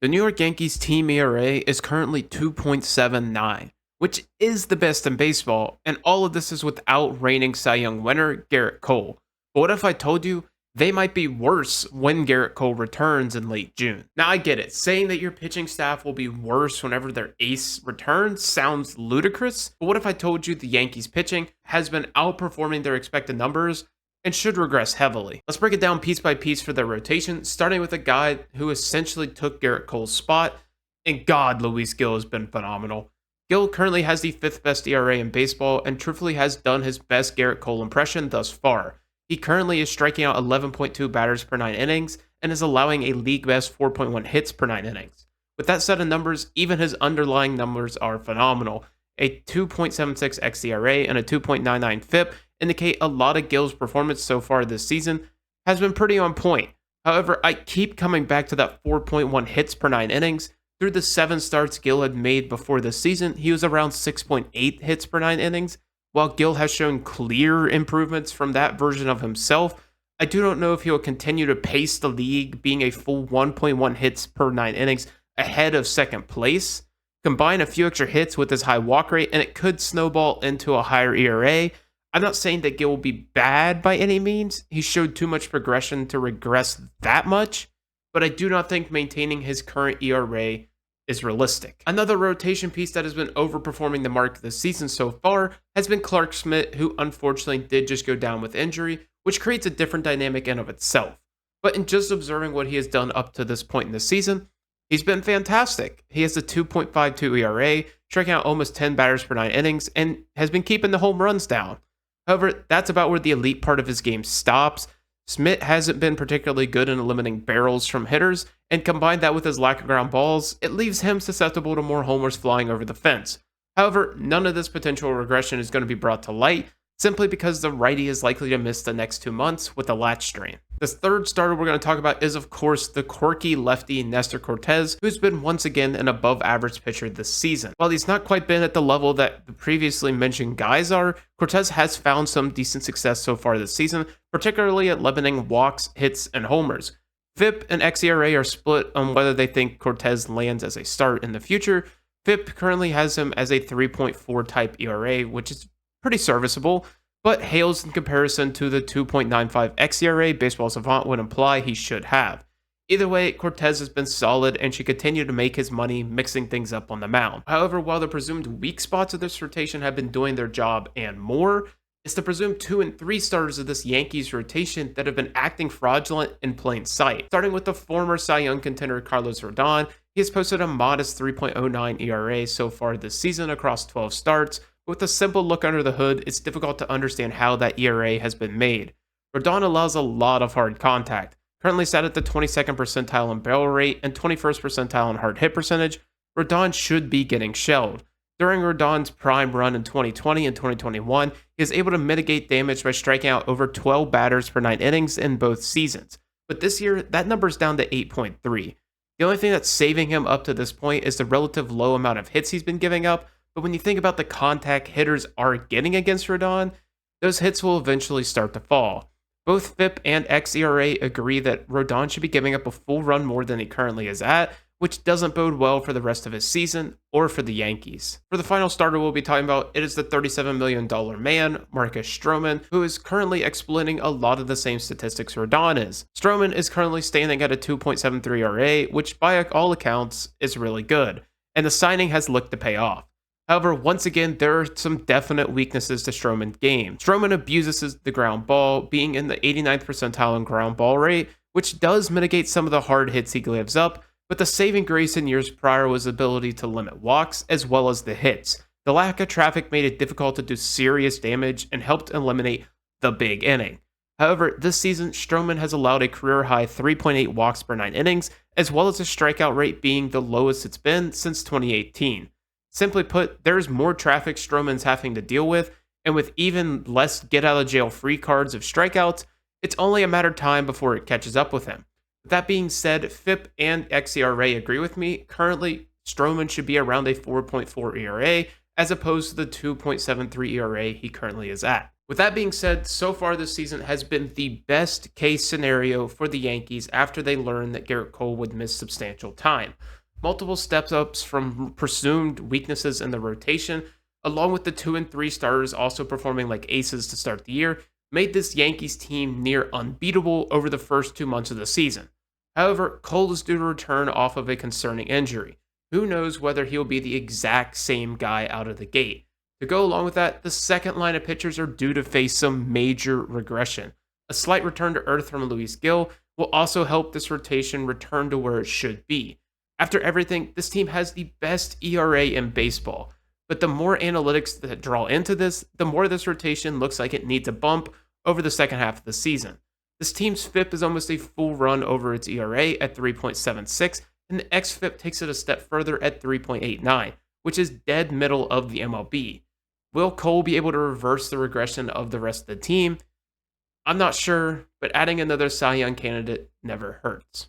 The New York Yankees team ERA is currently 2.79, which is the best in baseball, and all of this is without reigning Cy Young winner Garrett Cole. But what if I told you they might be worse when Garrett Cole returns in late June? Now, I get it. Saying that your pitching staff will be worse whenever their ace returns sounds ludicrous, but what if I told you the Yankees pitching has been outperforming their expected numbers and should regress heavily? Let's break it down piece by piece for their rotation, starting with a guy who essentially took Garrett Cole's spot, and God, Luis Gil has been phenomenal. Gil currently has the fifth best ERA in baseball and truthfully has done his best Garrett Cole impression thus far. He currently is striking out 11.2 batters per 9 innings and is allowing a league best 4.1 hits per 9 innings. With that set of numbers, even his underlying numbers are phenomenal. A 2.76 xERA and a 2.99 FIP indicate a lot of Gil's performance so far this season has been pretty on point. However, I keep coming back to that 4.1 hits per 9 innings. Through the 7 starts Gil had made before this season, he was around 6.8 hits per 9 innings. While Gil has shown clear improvements from that version of himself, I do not know if he will continue to pace the league, being a full 1.1 hits per 9 innings ahead of second place. Combine a few extra hits with his high walk rate, and it could snowball into a higher ERA. I'm not saying that Gil will be bad by any means. He showed too much progression to regress that much, but I do not think maintaining his current ERA is realistic. Another rotation piece that has been overperforming the mark this season so far has been Clark Schmidt, who unfortunately did just go down with injury, which creates a different dynamic in of itself. But in just observing what he has done up to this point in the season, he's been fantastic. He has a 2.52 ERA, striking out almost 10 batters per 9 innings, and has been keeping the home runs down. However, that's about where the elite part of his game stops. Schmidt hasn't been particularly good in eliminating barrels from hitters, and combine that with his lack of ground balls, it leaves him susceptible to more homers flying over the fence. However, none of this potential regression is going to be brought to light, simply because the righty is likely to miss the next 2 months with a lat strain. The third starter we're going to talk about is, of course, the quirky lefty Nestor Cortes, who's been once again an above-average pitcher this season. While he's not quite been at the level that the previously mentioned guys are, Cortes has found some decent success so far this season, particularly at limiting walks, hits, and homers. FIP and xERA are split on whether they think Cortes lands as a start in the future. FIP currently has him as a 3.4 type ERA, which is pretty serviceable, but hails in comparison to the 2.95 xERA Baseball Savant would imply he should have. Either way, Cortes has been solid and should continue to make his money mixing things up on the mound. However, while the presumed weak spots of this rotation have been doing their job and more, it's the presumed 2 and 3 starters of this Yankees rotation that have been acting fraudulent in plain sight. Starting with the former Cy Young contender Carlos Rodon, he has posted a modest 3.09 ERA so far this season across 12 starts. With a simple look under the hood, it's difficult to understand how that ERA has been made. Rodon allows a lot of hard contact. Currently sat at the 22nd percentile in barrel rate and 21st percentile in hard hit percentage, Rodon should be getting shelled. During Rodon's prime run in 2020 and 2021, he is able to mitigate damage by striking out over 12 batters per 9 innings in both seasons. But this year, that number is down to 8.3. The only thing that's saving him up to this point is the relative low amount of hits he's been giving up. But when you think about the contact hitters are getting against Rodon, those hits will eventually start to fall. Both FIP and xERA agree that Rodon should be giving up a full run more than he currently is at, which doesn't bode well for the rest of his season or for the Yankees. For the final starter we'll be talking about, it is the $37 million man, Marcus Stroman, who is currently exploiting a lot of the same statistics Rodon is. Stroman is currently standing at a 2.73 ERA, which by all accounts is really good, and the signing has looked to pay off. However, once again, there are some definite weaknesses to Stroman's game. Stroman abuses the ground ball, being in the 89th percentile in ground ball rate, which does mitigate some of the hard hits he gives up, but the saving grace in years prior was the ability to limit walks as well as the hits. The lack of traffic made it difficult to do serious damage and helped eliminate the big inning. However, this season, Stroman has allowed a career-high 3.8 walks per 9 innings, as well as a strikeout rate being the lowest it's been since 2018. Simply put, there's more traffic Stroman's having to deal with, and with even less get-out-of-jail-free cards of strikeouts, it's only a matter of time before it catches up with him. With that being said, FIP and xERA agree with me. Currently, Stroman should be around a 4.4 ERA, as opposed to the 2.73 ERA he currently is at. With that being said, so far this season has been the best case scenario for the Yankees after they learned that Garrett Cole would miss substantial time. Multiple step ups from presumed weaknesses in the rotation, along with the 2 and 3 starters also performing like aces to start the year, made this Yankees team near unbeatable over the first 2 months of the season. However, Cole is due to return off of a concerning injury. Who knows whether he'll be the exact same guy out of the gate? To go along with that, the second line of pitchers are due to face some major regression. A slight return to earth from Luis Gill will also help this rotation return to where it should be. After everything, this team has the best ERA in baseball. But the more analytics that draw into this, the more this rotation looks like it needs a bump over the second half of the season. This team's FIP is almost a full run over its ERA at 3.76, and the xFIP takes it a step further at 3.89, which is dead middle of the MLB. Will Cole be able to reverse the regression of the rest of the team? I'm not sure, but adding another Cy Young candidate never hurts.